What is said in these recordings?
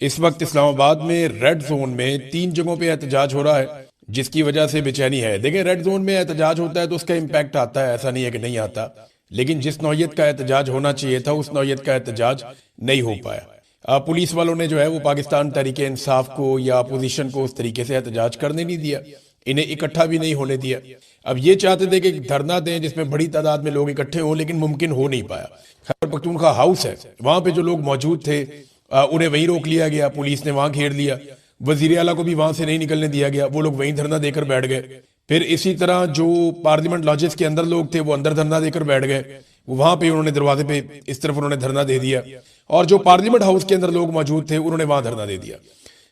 इस वक्त इस्लामाबाद में रेड जोन में 3 जगहों पे एहतजाज हो रहा है, जिसकी वजह से बेचैनी है। देखिए, रेड जोन में एहतजाज होता है तो उसका इम्पैक्ट आता है, ऐसा नहीं है कि नहीं आता, लेकिन जिस नौयत का एहतजाज होना चाहिए था उस नौयत का एहतजाज नहीं हो पाया। पुलिस वालों ने जो है वो पाकिस्तान तहरीक इंसाफ को या अपोजिशन को उस तरीके से एहतजाज करने नहीं दिया, इन्हें इकट्ठा भी नहीं होने दिया। अब ये चाहते थे कि धरना दें जिसमें बड़ी तादाद में लोग इकट्ठे हों, लेकिन मुमकिन हो नहीं पाया। खैबर पख्तूनख्वा हाउस है, वहां पे जो लोग मौजूद थे उन्हें वहीं रोक लिया गया, पुलिस ने वहां घेर लिया। वजीर आला को भी वहां से नहीं निकलने दिया गया, वो लोग वहीं धरना देकर बैठ गए। फिर इसी तरह जो पार्लियामेंट लॉजेस के अंदर लोग थे वो अंदर धरना देकर बैठ गए, वहां पे उन्होंने दरवाजे पे इस तरफ उन्होंने धरना दे दिया, और जो पार्लियामेंट हाउस के अंदर लोग मौजूद थे उन्होंने वहां धरना दे दिया।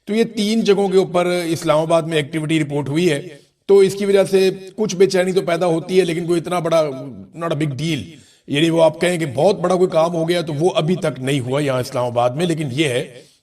तो ये 3 जगहों के ऊपर इस्लामाबाद में एक्टिविटी रिपोर्ट हुई है। तो इसकी वजह से कुछ बेचैनी तो पैदा होती है, लेकिन कोई इतना बड़ा नॉट अ बिग डील, यानी वो आप कहें कि बहुत बड़ा कोई काम हो गया तो वो अभी तक नहीं हुआ यहाँ इस्लामाबाद में। लेकिन ये है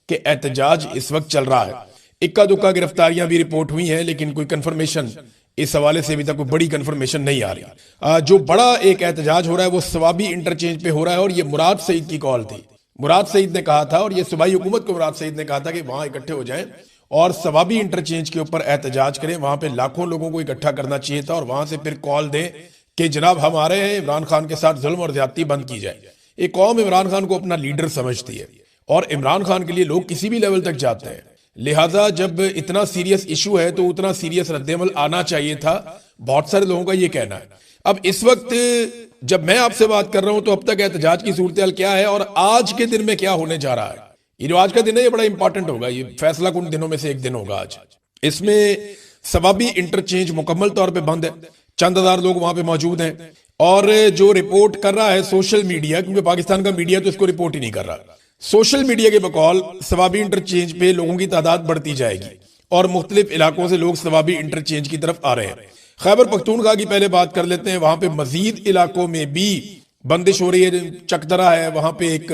कि एहतजाज इस वक्त चल रहा है। इक्का दुक्का गिरफ्तारियां भी रिपोर्ट हुई हैं, लेकिन कोई कंफर्मेशन इस हवाले से अभी तक कोई बड़ी कंफर्मेशन नहीं आ रही। जो बड़ा एक एहतजाज हो रहा है वो सवाबी इंटरचेंज पे हो रहा है, और ये मुराद सईद की कॉल थी। मुराद सईद ने कहा था, और ये सूबाई हुकूमत को मुराद सईद ने कहा था कि वहां इकट्ठे हो जाएं और सवाबी इंटरचेंज के ऊपर एहतजाज करें। वहां पे लाखों लोगों को इकट्ठा करना चाहिए था, और वहां से फिर कॉल दें कि जनाब हम आ रहे हैं, इमरान खान के साथ जुल्म और ज्यादती बंद की जाए। एक कौम इमरान खान को अपना लीडर समझती है, और इमरान खान के लिए लोग किसी भी लेवल तक जाते हैं। लिहाजा जब इतना सीरियस इशू है तो उतना सीरियस रद्देमल आना चाहिए था, बहुत सारे लोगों का ये कहना है। अब इस वक्त जब मैं आपसे बात कर रहा हूं तो अब तक एहतजाज की सूरत हाल क्या है और आज के दिन में क्या होने जा रहा है। ये जो आज का दिन है ये बड़ा इंपॉर्टेंट होगा, ये फैसला कुन दिनों में से एक दिन होगा आज। इसमें सवाबी इंटरचेंज मुकम्मल तौर पे बंद है, चंद हजार लोग वहां पे मौजूद हैं, और जो रिपोर्ट कर रहा है सोशल मीडिया, क्योंकि पाकिस्तान का मीडिया तो इसको रिपोर्ट ही नहीं कर रहा, सोशल मीडिया के बकौल सवाबी इंटरचेंज पे लोगों की तादाद बढ़ती जाएगी और मुख्तलिफ इलाकों से लोग सवाबी इंटरचेंज की तरफ आ रहे हैं। खैबर पख्तूनख्वा की पहले बात कर लेते हैं। वहां पे मजीद इलाकों में भी बंदिश हो रही है। चकदरा है, वहां पे एक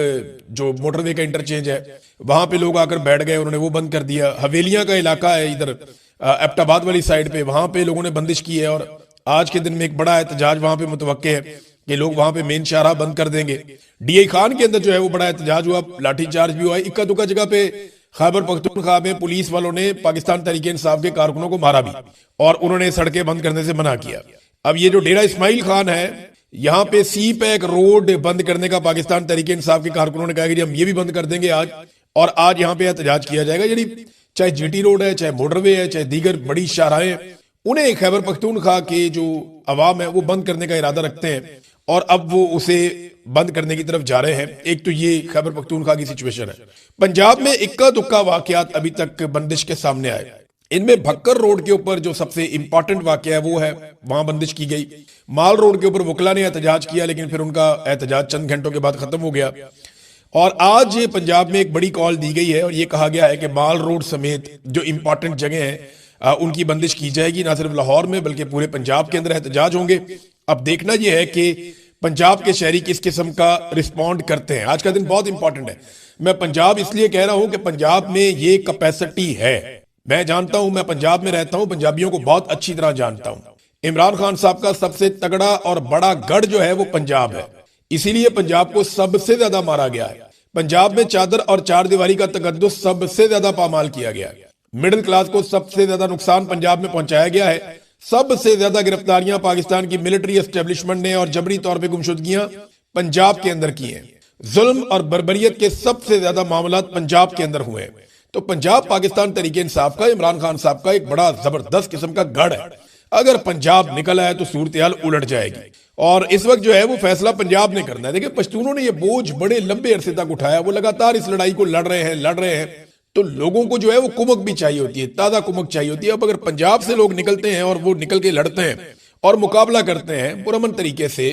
जो मोटरवे का इंटरचेंज है, वहां पे लोग आकर बैठ गए, उन्होंने वो बंद कर दिया। हवेलियां का इलाका है इधर एबटाबाद वाली साइड पे, वहां पे लोगों ने बंदिश की है, और आज के दिन में एक बड़ा एहतजाज वहां पे मुतवक्के है कि लोग वहां पे मेन शाहराह बंद कर देंगे। डीआई खान के अंदर जो है वो बड़ा एहतजाज हुआ, लाठीचार्ज भी हुआ। इक्का दुक्का जगह पे खैबर पख्तूनख्वा में पुलिस वालों ने पाकिस्तान तहरीक इंसाफ के कारकुनों को मारा भी, और उन्होंने सड़कें बंद करने से मना किया। अब ये जो डेरा इस्माइल खान है, यहाँ पे सी पैक रोड बंद करने का पाकिस्तान तहरीक इंसाफ के कारकुनों ने कहा कि हम ये भी बंद कर देंगे आज, और आज यहाँ पे एहतजाज किया जाएगा। यानी चाहे जीटी रोड है, चाहे मोटरवे है, चाहे दीगर बड़ी शाहराहें, उन्हें खैबर पख्तूनख्वा के जो अवाम है वो बंद करने का इरादा रखते हैं, और अब वो उसे बंद करने की तरफ जा रहे हैं। एक तो ये खैबर पख्तूनख्वा की सिचुएशन है। पंजाब में इक्का दुक्का वाकयात अभी तक बंदिश के सामने आए। इनमें भक्कर रोड के ऊपर जो सबसे इंपॉर्टेंट वाकया है वो है, वहां बंदिश की गई। माल रोड के ऊपर वकला ने एहतजाज किया, लेकिन फिर उनका एहतजाज चंद घंटों के बाद खत्म हो गया, और आज पंजाब में एक बड़ी कॉल दी गई है, और ये कहा गया है कि माल रोड समेत जो इंपॉर्टेंट जगह है उनकी बंदिश की जाएगी। ना सिर्फ लाहौर में बल्कि पूरे पंजाब के अंदर एहतजाज होंगे। अब देखना यह है कि पंजाब के शहरी किस किस्म का रिस्पॉन्ड करते हैं। आज का दिन बहुत इंपॉर्टेंट है। मैं पंजाब इसलिए कह रहा हूं कि पंजाब में ये कैपेसिटी है। मैं जानता हूं, मैं पंजाब में रहता हूं, पंजाबियों को बहुत अच्छी तरह जानता हूं। इमरान खान साहब का सबसे तगड़ा और बड़ा गढ़ जो है वो पंजाब है, इसीलिए पंजाब को सबसे ज्यादा मारा गया है। पंजाब में चादर और चार दीवारी का तकद्दुस सबसे ज्यादा पामाल किया गया है। मिडिल क्लास को सबसे ज्यादा नुकसान पंजाब में पहुंचाया गया है। सबसे ज्यादा गिरफ्तारियां पाकिस्तान की मिलिट्री एस्टेब्लिशमेंट ने और जबरी तौर पे गुमशुदगियां पंजाब के अंदर की हैं। जुल्म और बर्बरियत के सबसे ज्यादा मामला पंजाब के अंदर हुए हैं। तो पंजाब पाकिस्तान तरीके इंसाफ का, इमरान खान साहब का एक बड़ा जबरदस्त किस्म का गढ़ है। अगर पंजाब निकल आए तो सूरत हाल उलट जाएगी, और इस वक्त जो है वो फैसला पंजाब ने करना है। देखिए, पश्तूनों ने ये बोझ बड़े लंबे अरसे तक उठाया, वो लगातार इस लड़ाई को लड़ रहे हैं। तो लोगों को जो है वो कुमक भी चाहिए होती है, ताजा कुमक चाहिए होती है। अब अगर पंजाब से लोग निकलते हैं और वो निकल के लड़ते हैं और मुकाबला करते हैं पुरअमन तरीके से,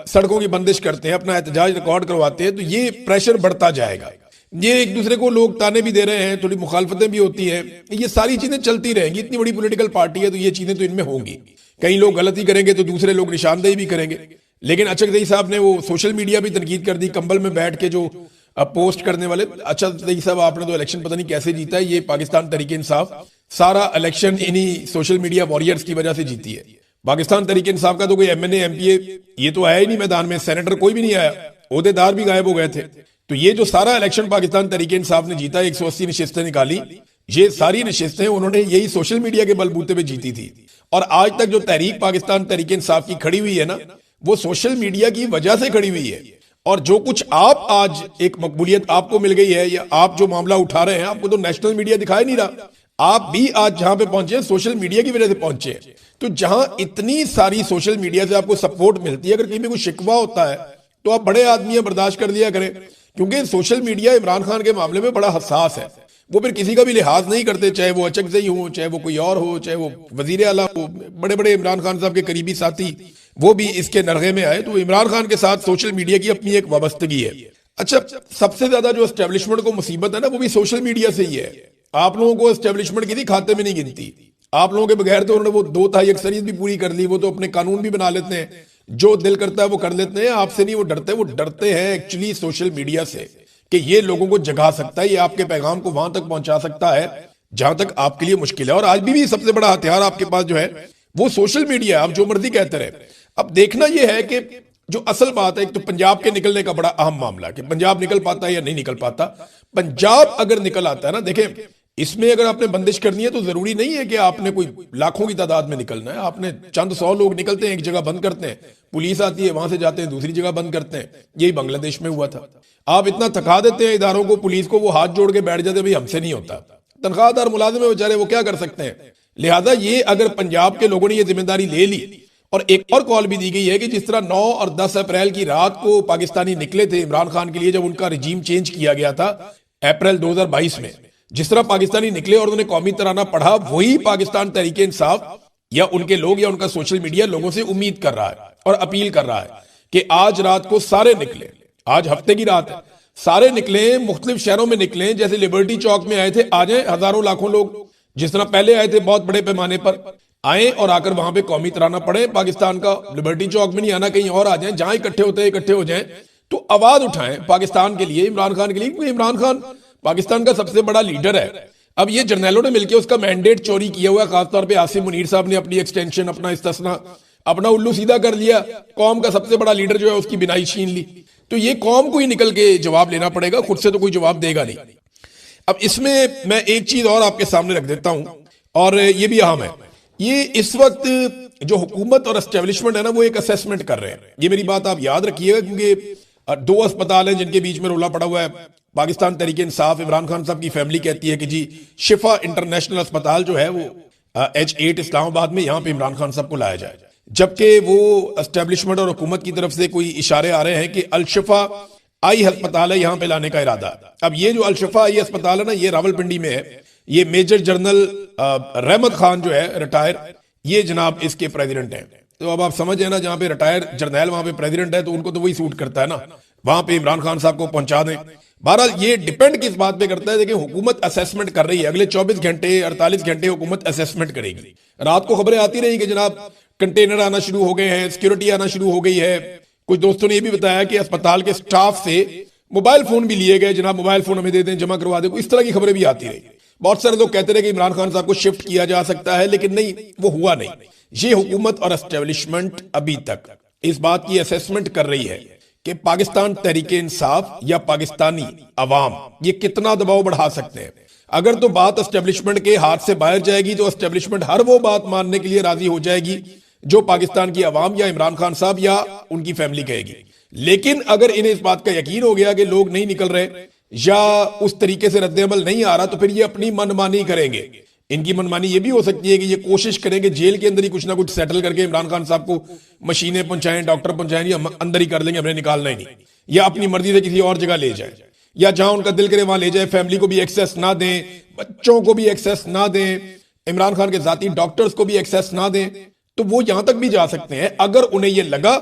सड़कों की बंदिश करते हैं, अपना एहतजाज रिकॉर्ड करवाते हैं, तो ये प्रेशर बढ़ता जाएगा। ये एक दूसरे को लोग ताने भी दे रहे हैं, थोड़ी मुखालफतें भी होती हैं, ये सारी चीजें चलती रहेंगी। इतनी बड़ी पॉलिटिकल पार्टी है तो ये चीजें तो इनमें होंगी। कई लोग गलती करेंगे तो दूसरे लोग निशानदेही भी करेंगे। लेकिन अचकजई साहब ने वो सोशल मीडिया भी तनकीद कर दी, कंबल में बैठ के जो पोस्ट करने वाले। अच्छा साहब, आपने तो इलेक्शन पता नहीं कैसे जीता है। ये पाकिस्तान तरीके इंसाफ सारा इलेक्शन इन्हीं सोशल मीडिया वॉरियर्स की वजह से जीती है। पाकिस्तान तरीके इंसाफ का तो कोई एमएनए एमपीए ये तो आया ही नहीं मैदान में, सेनेटर कोई भी नहीं आया, ओहदेदार भी गायब हो गए थे। तो ये जो सारा इलेक्शन पाकिस्तान तहरीक इंसाफ ने जीता, 180 नशिस्तें निकाली, ये सारी नशिस्तें उन्होंने यही सोशल मीडिया के बलबूते पे जीती थी। और आज तक जो तहरीक पाकिस्तान तहरीक इंसाफ की खड़ी हुई है ना, वो सोशल मीडिया की वजह से खड़ी हुई है। और जो कुछ आप आज एक मकबूलियत आपको मिल गई है, या आप जो मामला उठा रहे हैं, आपको तो नेशनल मीडिया दिखाई नहीं रहा। आप भी आज जहां पे पहुंचे हैं सोशल मीडिया की वजह से पहुंचे हैं। तो जहां इतनी सारी सोशल मीडिया से आपको सपोर्ट मिलती है, अगर कहीं भी कोई शिकवा होता है तो आप बड़े आदमी हैं, बर्दाश्त कर लिया करें। क्योंकि सोशल मीडिया इमरान खान के मामले में बड़ा हसास है। वो फिर किसी का भी लिहाज नहीं करते, चाहे वो अचकज़ई हो, चाहे वो कोई और हो, चाहे वो वजीर आला हो। बड़े बड़े इमरान खान साहब के करीबी साथी वो भी इसके नरगे में आए। तो इमरान खान के साथ सोशल मीडिया की अपनी एक वाबस्तगी है। अच्छा, सबसे ज्यादा जो एस्टेब्लिशमेंट को मुसीबत है ना, वो भी सोशल मीडिया से ही है। आप लोगों को एस्टेब्लिशमेंट किसी खाते में नहीं गिनती। आप लोगों के बगैर तो उन्होंने वो 2/3 अक्सरियत भी पूरी कर ली। वो तो अपने कानून भी बना लेते हैं, जो दिल करता है वो कर लेते हैं। आपसे नहीं वो डरते हैं एक्चुअली सोशल मीडिया से, कि ये लोगों को जगा सकता है, ये आपके पैगाम को वहां तक पहुंचा सकता है जहां तक आपके लिए मुश्किल है। और आज भी सबसे बड़ा हथियार आपके पास जो है वो सोशल मीडिया है। आप जो मर्जी कहते रहे। अब देखना यह है कि जो असल बात है, एक तो पंजाब के निकलने का बड़ा अहम मामला, कि पंजाब निकल पाता है या नहीं निकल पाता। पंजाब अगर निकल आता है ना, देखें, इसमें अगर आपने बंदिश करनी है तो जरूरी नहीं है कि आपने कोई लाखों की तादाद में निकलना है। आपने चंद 100 लोग निकलते हैं, एक जगह बंद करते हैं, पुलिस आती है, वहां से जाते हैं दूसरी जगह बंद करते हैं। यही बांग्लादेश में हुआ था। आप इतना थका देते हैं इदारों को, पुलिस को, वो हाथ जोड़ के बैठ जाते हैं, भाई हमसे नहीं होता। तनख्वाहदार मुलाजिम है बेचारे, वो क्या कर सकते हैं। लिहाजा ये अगर पंजाब के लोगों ने ये जिम्मेदारी ले ली, और एक और कॉल भी दी गई है कि जिस तरह 9 और 10 अप्रैल की रात को पाकिस्तानी निकले थे इमरान खान के लिए, जब उनका रिजीम चेंज किया गया था अप्रैल 2022 में, जिस तरह पाकिस्तानी निकले और उन्होंने कौमी तराना पढ़ा, वही पाकिस्तान तहरीक इंसाफ या उनके लोग या उनका सोशल मीडिया लोगों से उम्मीद कर रहा है और अपील कर रहा है कि आज रात को सारे निकले। आज हफ्ते की रात है, सारे निकले, मुख्तलिफ शहरों में निकले। जैसे लिबर्टी चौक में आए थे, आ जाए हजारों लाखों लोग, जिस तरह पहले आए थे बहुत बड़े पैमाने पर, आए और आकर वहां पे कौमी तराना पढ़े पाकिस्तान का। लिबर्टी चौक में नहीं आना, कहीं और आ जाए, जहां इकट्ठे होते हैं इकट्ठे हो जाएं, तो आवाज उठाएं पाकिस्तान के लिए, इमरान खान के लिए। क्योंकि इमरान खान पाकिस्तान का सबसे बड़ा लीडर है। अब ये जर्नैलों ने मिलकर उसका मैंडेट चोरी किया हुआ है। खासतौर पे आसिम मुनीर साहब ने अपनी एक्सटेंशन, अपना इस्तिस्ना, अपना उल्लू सीधा कर लिया। कौम का सबसे बड़ा लीडर जो है उसकी बिनाई छीन ली। तो ये कौम को ही निकल के जवाब लेना पड़ेगा, खुद से तो कोई जवाब देगा नहीं। अब इसमें मैं एक चीज और आपके सामने रख देता हूं, और ये भी अहम है। ये इस वक्त जो हुकूमत और एस्टेब्लिशमेंट है ना, वो एक असेसमेंट कर रहे हैं। ये मेरी बात आप याद रखिएगा, क्योंकि 2 अस्पताल हैं जिनके बीच में रोला पड़ा हुआ है। पाकिस्तान तहरीक इंसाफ, इमरान खान साहब की फैमिली कहती है कि जी शिफा इंटरनेशनल अस्पताल जो है वो H8 इस्लामाबाद में, यहां पे इमरान खान साहब को लाया जाए। जबकि वो एस्टेब्लिशमेंट और हुकूमत की तरफ से कोई इशारे आ रहे हैं कि अल-शिफा आई अस्पताल है, यहां पे लाने का इरादा। अब ये जो अल-शिफा आई अस्पताल है ना, ये रावलपिंडी में है। ये मेजर जनरल रहमत खान जो है रिटायर, ये जनाब इसके प्रेसिडेंट हैं। तो अब आप समझ है ना, जहां पे रिटायर जर्नैल वहां पे प्रेसिडेंट है, तो उनको तो वही सूट करता है ना, वहां पे इमरान खान साहब को पहुंचा दें। बहरहाल ये डिपेंड किस बात पे करता है। देखिए, हुकूमत असेसमेंट कर रही है, अगले 24 घंटे 48 घंटे हुकूमत असेसमेंट करेगी। रात को खबरें आती रही कि जनाब कंटेनर आना शुरू हो गए हैं, सिक्योरिटी आना शुरू हो गई है। कुछ दोस्तों ने ये भी बताया कि अस्पताल के स्टाफ से मोबाइल फोन भी लिए गए, जनाब मोबाइल फोन हमें दे दें, जमा करवा दें। इस तरह की खबरें भी आती रही। बहुत सारे लोग कहते रहे कि इमरान खान साहब को शिफ्ट किया जा सकता है, लेकिन नहीं, वो हुआ नहीं। ये हुकूमत और एस्टेब्लिशमेंट अभी तक इस बात की असेसमेंट कर रही है कि पाकिस्तान तहरीक इंसाफ या पाकिस्तानी अवाम ये कितना दबाव बढ़ा सकते हैं। अगर तो बात एस्टेब्लिशमेंट के हाथ से बाहर जाएगी, तो एस्टेब्लिशमेंट हर वो बात मानने के लिए राजी हो जाएगी जो पाकिस्तान की अवाम या इमरान खान साहब या उनकी फैमिली कहेगी। लेकिन अगर इन्हें इस बात का यकीन हो गया कि लोग नहीं निकल रहे या उस तरीके से रद्द-ए-अमल नहीं आ रहा, तो फिर ये अपनी मनमानी करेंगे। इनकी मनमानी ये भी हो सकती है कि ये कोशिश करेंगे जेल के अंदर ही कुछ ना कुछ सेटल करके इमरान खान साहब को मशीनें पहुंचाएं, डॉक्टर पहुंचाएं, या अंदर ही कर लेंगे, हमने निकालना ही नहीं, या अपनी मर्जी से किसी और जगह ले जाए, या जहां उनका दिल करे वहां ले जाए। फैमिली को भी एक्सेस ना दें, बच्चों को भी एक्सेस ना दें, इमरान खान के जाती डॉक्टर्स को भी एक्सेस ना दें। तो वो यहां तक भी जा सकते हैं अगर उन्हें यह लगा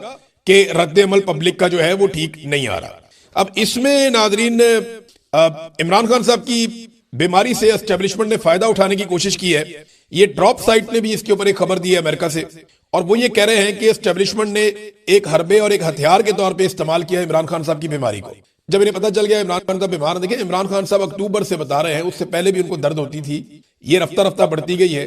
कि रद्द-ए-अमल पब्लिक का जो है वो ठीक नहीं आ रहा। अब इसमें नाजरीन, इमरान खान साहब की बीमारी से एस्टेब्लिशमेंट ने फायदा उठाने की कोशिश की है। ये ड्रॉप साइट ने भी इसके ऊपर एक खबर दी है अमेरिका से, और वो ये कह रहे हैं कि एस्टेब्लिशमेंट ने एक हरबे और एक हथियार के तौर पे इस्तेमाल किया इमरान खान साहब की बीमारी को। जब इन्हें पता चल गया इमरान खान साहब बीमार, देखिए इमरान खान साहब अक्टूबर से बता रहे हैं, उससे पहले भी उनको दर्द होती थी, ये रफ्ता रफ्ता बढ़ती गई है।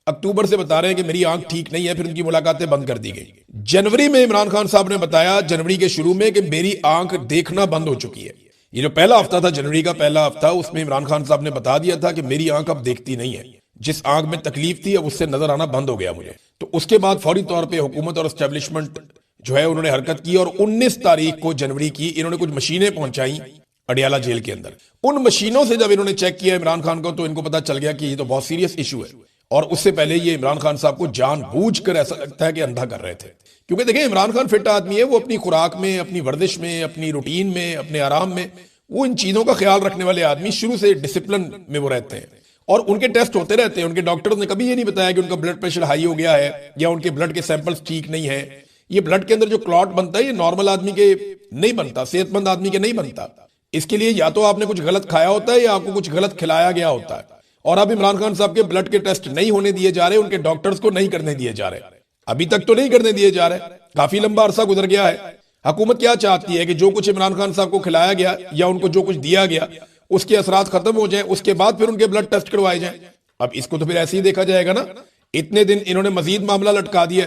अक्टूबर से बता रहे हैं कि मेरी आंख ठीक नहीं है, फिर उनकी मुलाकातें बंद कर दी गई। जनवरी में इमरान खान साहब ने बताया, जनवरी के शुरू में, कि मेरी आंख देखना बंद हो चुकी है। ये जो पहला हफ्ता था, जनवरी का पहला हफ्ता, उसमें इमरान खान साहब ने बता दिया था कि मेरी आंख अब देखती नहीं है, जिस आंख में तकलीफ थी अब उससे नजर आना बंद हो गया मुझे। तो उसके बाद फौरी तौर पे हुकूमत और एस्टेब्लिशमेंट जो है उन्होंने हरकत की और 19 तारीख को जनवरी की इन्होंने कुछ मशीनें पहुंचाई अडियाला जेल के अंदर। उन मशीनों से जब इन्होंने चेक किया इमरान खान को, तो इनको पता चल गया कि ये तो बहुत सीरियस इशू है। और उससे पहले ये इमरान खान साहब को जानबूझकर ऐसा लगता है कि अंधा कर रहे थे, क्योंकि देखिए इमरान खान फिट आदमी है, वो अपनी खुराक में, अपनी वर्जिश में, अपनी रूटीन में, अपने आराम में, वो इन चीजों का ख्याल रखने वाले आदमी, शुरू से डिसिप्लिन में वो रहते हैं और उनके टेस्ट होते रहते हैं। उनके डॉक्टर्स ने कभी ये नहीं बताया कि उनका ब्लड प्रेशर हाई हो गया है या उनके ब्लड के सैंपल्स ठीक नहीं है। ये ब्लड के अंदर जो क्लॉट बनता है ये नॉर्मल आदमी के नहीं बनता, सेहतमंद आदमी के नहीं बनता। इसके लिए या तो आपने कुछ गलत खाया होता है या आपको कुछ गलत खिलाया गया होता है। और अब इमरान खान साहब के ब्लड के टेस्ट नहीं होने दिए जा रहे, उनके डॉक्टर्स को नहीं करने दिए जा रहे, अभी तक तो नहीं करने दिए जा रहे। काफी लंबा अरसा गुजर गया है। हुकूमत क्या चाहती है कि जो कुछ इमरान खान साहब को खिलाया गया या उनको जो कुछ दिया गया उसके असरात खत्म हो जाए, उसके बाद फिर उनके ब्लड टेस्ट करवाए जाए। अब इसको तो फिर ऐसे ही देखा जाएगा ना। इतने दिन इन्होंने मजीद मामला लटका दिया।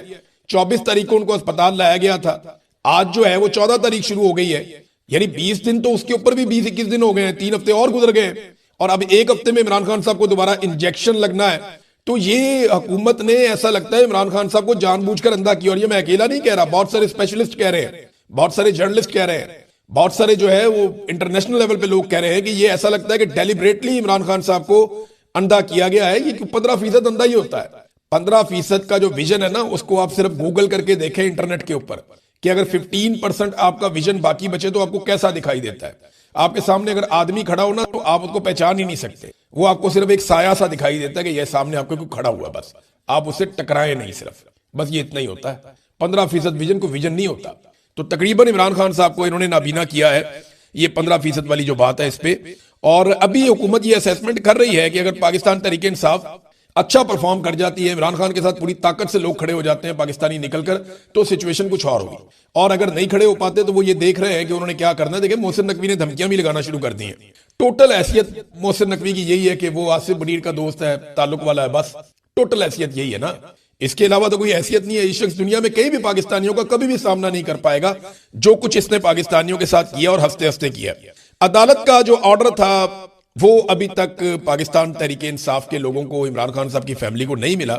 24 तारीख को उनको अस्पताल लाया गया था, आज जो है वो 14 तारीख शुरू हो गई है, यानी 20 दिन, तो उसके ऊपर भी 20-21 दिन हो गए हैं, 3 हफ्ते और गुजर गए और अब 1 हफ्ते में इमरान खान साहब को दोबारा इंजेक्शन लगना है। तो ये हुकूमत ने, ऐसा लगता है, इमरान खान साहब को जानबूझकर अंधा किया। और ये मैं अकेला नहीं कह रहा, बहुत सारे स्पेशलिस्ट कह रहे हैं, बहुत सारे जर्नलिस्ट कह रहे हैं, बहुत सारे जो है वो इंटरनेशनल लेवल पे लोग कह रहे हैं कि ये ऐसा लगता है कि डेलिबरेटली इमरान खान साहब को अंधा किया गया है। ये 15% अंधा ही होता है। 15% का जो विजन है ना, उसको आप सिर्फ गूगल करके देखें इंटरनेट के ऊपर कि अगर 15% आपका विजन बाकी बचे तो आपको कैसा दिखाई देता है। आपके सामने अगर आदमी खड़ा हो ना तो आप उसको पहचान ही नहीं सकते, वो आपको सिर्फ एक साया सा दिखाई देता है कि यह सामने आपको कोई खड़ा हुआ, बस आप उससे टकराए नहीं, सिर्फ बस ये इतना ही होता है। 15% विजन को विजन नहीं होता। तो तकरीबन इमरान खान साहब को इन्होंने नाबीना किया है, ये 15% वाली जो बात है इस पे। और अभी हुकूमत ये असेसमेंट कर रही है कि अगर पाकिस्तान तहरीक इंसाफ अच्छा परफॉर्म कर जाती है, इमरान खान के साथ पूरी ताकत से लोग खड़े हो जाते हैं पाकिस्तानी निकलकर, तो सिचुएशन कुछ और होगी। और अगर नहीं खड़े हो पाते तो वो ये देख रहे हैं कि उन्होंने क्या करना है। देखिए मोहसिन नकवी ने धमकियां भी लगाना शुरू कर दी हैं। टोटल हैसियत मोहसिन नकवी की यही है कि वो आसिफ बनीर का दोस्त है, ताल्लुक वाला है, बस टोटल हैसियत यही है ना। इसके अलावा तो कोई हैसियत नहीं है। इस शख्स दुनिया में कई भी पाकिस्तानियों का कभी भी सामना नहीं कर पाएगा जो कुछ इसने पाकिस्तानियों के साथ किया और हंसते हंसते किया। अदालत का जो ऑर्डर था वो अभी तक पाकिस्तान तहरीक इंसाफ के लोगों को, इमरान खान साहब की फैमिली को नहीं मिला।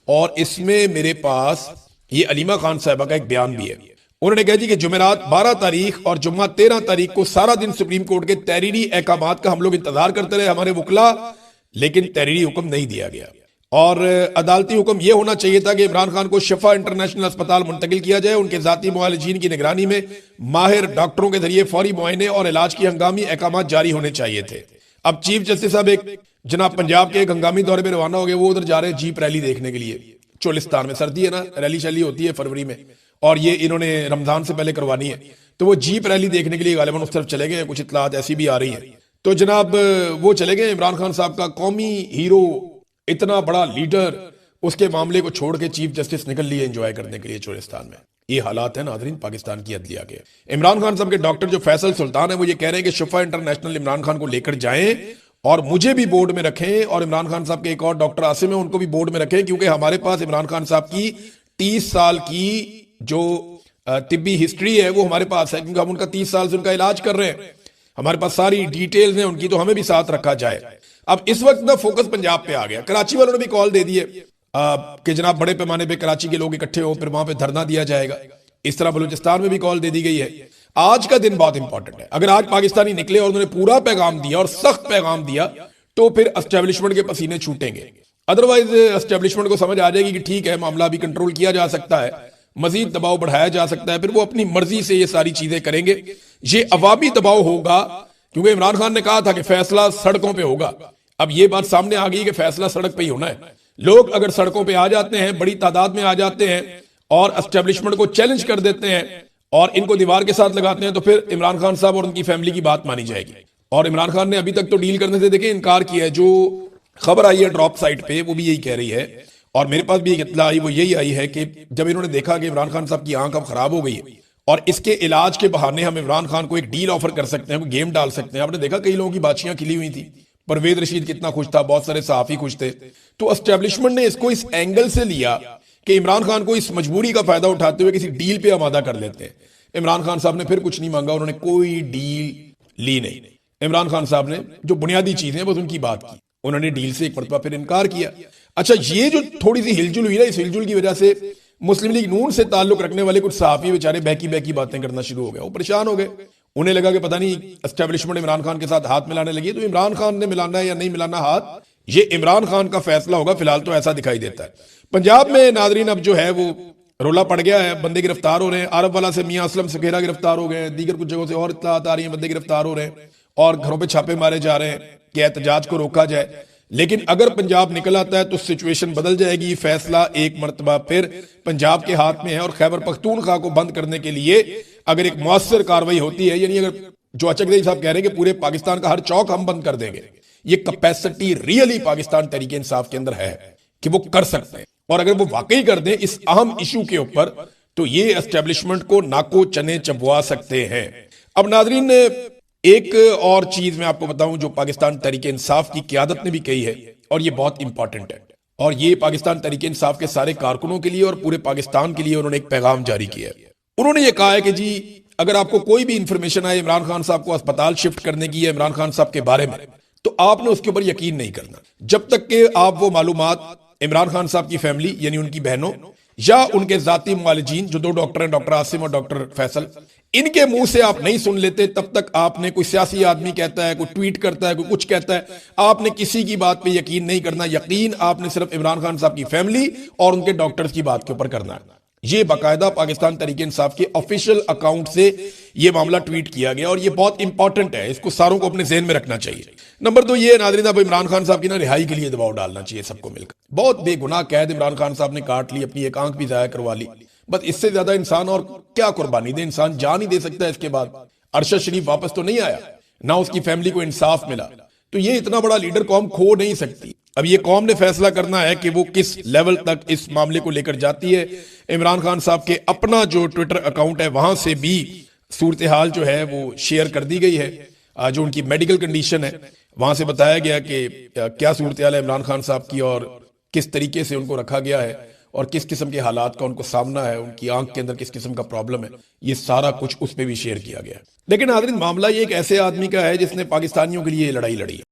और इसमें मेरे पास ये अलीमा खान साहबा का एक बयान भी है। उन्होंने कहा जी कि जुमेरात 12 तारीख और जुम्मा 13 तारीख को सारा दिन सुप्रीम कोर्ट के तहरीरी अहकामात का हम लोग इंतजार करते रहे, हमारे वकला, लेकिन तहरीरी हुक्म नहीं दिया गया। और अदालती हुक्म यह होना चाहिए था कि इमरान खान को शिफा इंटरनेशनल अस्पताल मुंतकिल किया जाए, उनके जाती मुआलिजीन की निगरानी में माहिर डॉक्टरों के जरिए फौरी मुआयने और इलाज की हंगामी अहकामात जारी होने चाहिए थे। अब चीफ जस्टिस साहब एक जनाब पंजाब के एक हंगामी दौरे पे रवाना हो गए, वो उधर जा रहे हैं जीप रैली देखने के लिए। चोलिस्तान में सर्दी है ना, रैली शैली होती है फरवरी में, और ये इन्होंने रमजान से पहले करवानी है, तो वो जीप रैली देखने के लिए गालिबन उस तरफ चले गए। कुछ इत्तलात ऐसी भी आ रही है। तो जनाब वो चले गए। इमरान खान साहब का कौमी हीरो, इतना बड़ा लीडर, उसके मामले को छोड़ के चीफ जस्टिस निकल लिए एंजॉय करने के लिए चोलिस्तान में। ये हालात है नाज़रीन पाकिस्तान की अदलिया के। इमरान खान साहब के डॉक्टर जो फैसल सुल्तान है वो ये कह रहे हैं कि शिफा इंटरनेशनल इमरान खान को लेकर जाएं और मुझे भी बोर्ड में रखें, और इमरान खान साहब के एक और डॉक्टर आसिम है उनको भी बोर्ड में रखें, क्योंकि हमारे पास इमरान खान साहब की 30 साल की जो तिब्बी हिस्ट्री है वो हमारे पास है, क्योंकि हम उनका 30 साल से उनका इलाज कर रहे हैं। हमारे पास सारी डिटेल्स हैं उनकी, तो हमें भी साथ रखा जाए। अब इस वक्त ना फोकस पंजाब पे आ गया। कराची वालों ने भी कॉल दे दी है कि जनाब बड़े पैमाने पे कराची के लोग इकट्ठे हो, फिर वहां पे धरना दिया जाएगा। इस तरह बलूचिस्तान में भी कॉल दे दी गई है। आज का दिन बहुत इंपॉर्टेंट है। अगर आज पाकिस्तानी निकले और उन्होंने पूरा पैगाम दिया और सख्त पैगाम दिया तो फिर एस्टेब्लिशमेंट के पसीने छूटेंगे। अदरवाइज एस्टेब्लिशमेंट को समझ आ जाएगी कि ठीक है, मामला भी कंट्रोल किया जा सकता है, मजीद दबाव बढ़ाया जा सकता है, फिर वो अपनी मर्जी से ये सारी चीजें करेंगे। ये अवामी दबाव होगा, क्योंकि इमरान खान ने कहा था कि फैसला सड़कों पे होगा। अब ये बात सामने आ गई कि फैसला सड़क पे ही होना है। लोग अगर सड़कों पे आ जाते हैं, बड़ी तादाद में आ जाते हैं और एस्टेब्लिशमेंट को चैलेंज कर देते हैं और इनको दीवार के साथ लगाते हैं, तो फिर इमरान खान साहब और उनकी फैमिली की बात मानी जाएगी। और इमरान खान ने अभी तक तो डील करने से देखे इनकार किया है। जो खबर आई है ड्रॉप साइट पे वो भी यही कह रही है, और मेरे पास भी एक इत्तला आई, वो यही आई है कि जब इन्होंने देखा कि इमरान खान साहब की आंख अब खराब हो गई है और इसके इलाज के बहाने हम इमरान खान को एक डील ऑफर कर सकते हैं, गेम डाल सकते हैं। आपने देखा कई लोगों की बातचियां खिली हुई थी, परवेज रशीद कितना खुश था, बहुत सारे सहाफी खुश थे। तो एस्टेब्लिशमेंट ने इसको इस एंगल से लिया कि इमरान खान को इस मजबूरी का फायदा उठाते हुए किसी डील पे आमादा कर लेते हैं। इमरान खान साहब ने फिर कुछ नहीं मांगा, उन्होंने कोई डील ली नहीं। इमरान खान साहब ने जो बुनियादी चीजें बस उनकी बात की, उन्होंने डील से एक मरतबा फिर इनकार किया। अच्छा, ये जो थोड़ी सी हिलजुल हुई ना, इस हिलजुल की वजह से मुस्लिम लीग नून से ताल्लुक रखने वाले कुछ सहाफी बेचारे बहकी बहकी बातें करना शुरू हो गए, वो परेशान हो गए। उन्हें लगा कि पता नहीं एस्टेब्लिशमेंट इमरान खान के साथ हाथ मिलाने लगी, तो इमरान खान ने मिलाना है या नहीं मिलाना हाथ, ये इमरान खान का फैसला होगा। फिलहाल तो ऐसा दिखाई देता है। पंजाब में नादरीन अब जो है वो रोला पड़ गया है, बंदे गिरफ्तार हो रहे हैं। अरब वाला से मियां असलम सखेरा गिरफ्तार हो गए, दीगर कुछ जगहों से और इत्तलात आ रही हैं, बंदे गिरफ्तार हो रहे हैं और घरों पे छापे मारे जा रहे हैं कि एहतजाज को रोका जाए। लेकिन अगर पंजाब निकल आता है तो सिचुएशन बदल जाएगी। फैसला एक मरतबा फिर पंजाब के हाथ में है और खैबर पख्तूनख्वा को बंद करने के लिए अगर एक मौसर कार्रवाई होती है, यानी अगर जो अचकजई साहब कह रहे हैं कि पूरे पाकिस्तान का हर चौक हम बंद कर देंगे, ये कैपेसिटी रियली पाकिस्तान तहरीक इंसाफ के अंदर है कि वो कर सकते हैं। और अगर वो वाकई कर दें इस अहम इशू के ऊपर, तो ये एस्टेब्लिशमेंट को नाको चने चबवा सकते हैं। अब नाजरीन, एक और चीज मैं आपको बताऊं जो पाकिस्तान तहरीक इंसाफ की क़यादत ने भी कही है, और ये बहुत इंपॉर्टेंट है, और ये पाकिस्तान तहरीक इंसाफ के सारे कारकुनों के लिए और पूरे पाकिस्तान के लिए उन्होंने एक पैगाम जारी किया है। उन्होंने ये कहा है कि जी, अगर आपको कोई भी इंफॉर्मेशन आए इमरान खान साहब को अस्पताल शिफ्ट करने की है इमरान खान साहब के बारे में, तो आपने उसके ऊपर यकीन नहीं करना जब तक कि आप वो मालूमात इमरान खान साहब की फैमिली यानी उनकी बहनों या उनके जाती मुआलिजीन जो 2 डॉक्टर हैं, डॉक्टर आसिम और डॉक्टर फैसल, इनके मुंह से आप नहीं सुन लेते, तब तक आपने, कोई सियासी आदमी कहता है, कोई ट्वीट करता है, कोई कुछ कहता है, आपने किसी की बात पे यकीन नहीं करना। यकीन आपने सिर्फ इमरान खान साहब की फैमिली और उनके डॉक्टर्स की बात के ऊपर करना है। ये बाकायदा पाकिस्तान तहरीक इंसाफ के ऑफिशियल अकाउंट से ये मामला ट्वीट किया गया और ये बहुत इंपॉर्टेंट है, इसको सारों को अपने ज़हन में रखना चाहिए। नंबर 2 ये नाज़रीन, अब इमरान खान साहब की ना रिहाई के लिए दबाव डालना चाहिए सबको मिलकर। बहुत बेगुनाह कैद इमरान खान साहब ने काट ली, अपनी एक आंख भी ज़ाया करवा ली, बस इससे ज्यादा इंसान और क्या कुर्बानी दे, इंसान जान ही दे सकता है। इसके बाद अरशद शरीफ वापस तो नहीं आया, ना उसकी फैमिली को इंसाफ मिला, तो ये इतना बड़ा लीडर कौम खो नहीं सकती। अब ये कौम ने फैसला करना है कि वो किस लेवल तक इस मामले को लेकर जाती है। इमरान खान साहब के अपना जो ट्विटर अकाउंट है वहां से भी सूरत हाल जो है वो शेयर कर दी गई है, जो उनकी मेडिकल कंडीशन है वहां से बताया गया कि क्या सूरत हाल है इमरान खान साहब की और किस तरीके से उनको रखा गया है और किस किस्म के हालात का उनको सामना है, उनकी आंख के अंदर किस किस्म का प्रॉब्लम है, ये सारा कुछ उस पर भी शेयर किया गया है। लेकिन नाज़रीन, मामला ये एक ऐसे आदमी का है जिसने पाकिस्तानियों के लिए लड़ाई लड़ी है।